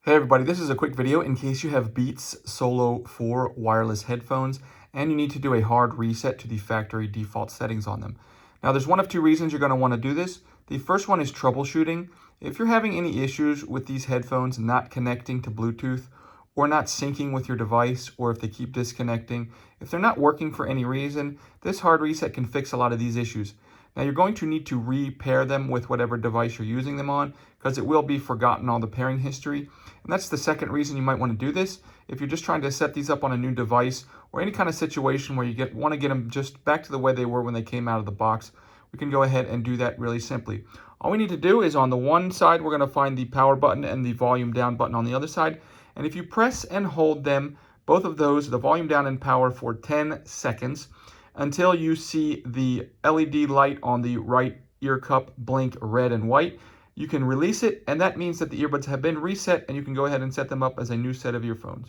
Hey everybody, this is a quick video in case you have Beats Solo 4 wireless headphones and you need to do a hard reset to the factory default settings on them. Now there's one of two reasons you're going to want to do this. The first one is troubleshooting. If you're having any issues with these headphones not connecting to Bluetooth or not syncing with your device, or if they keep disconnecting, if they're not working for any reason, this hard reset can fix a lot of these issues. Now you're going to need to repair them with whatever device you're using them on because it will be forgotten all the pairing history. And that's the second reason you might want to do this. If you're just trying to set these up on a new device or any kind of situation where you want to get them just back to the way they were when they came out of the box, we can go ahead and do that really simply. All we need to do is on the one side, we're going to find the power button and the volume down button on the other side. And if you press and hold them, both of those, the volume down and power, for 10 seconds, until you see the LED light on the right ear cup blink red and white, you can release it, and that means that the earbuds have been reset and you can go ahead and set them up as a new set of earphones.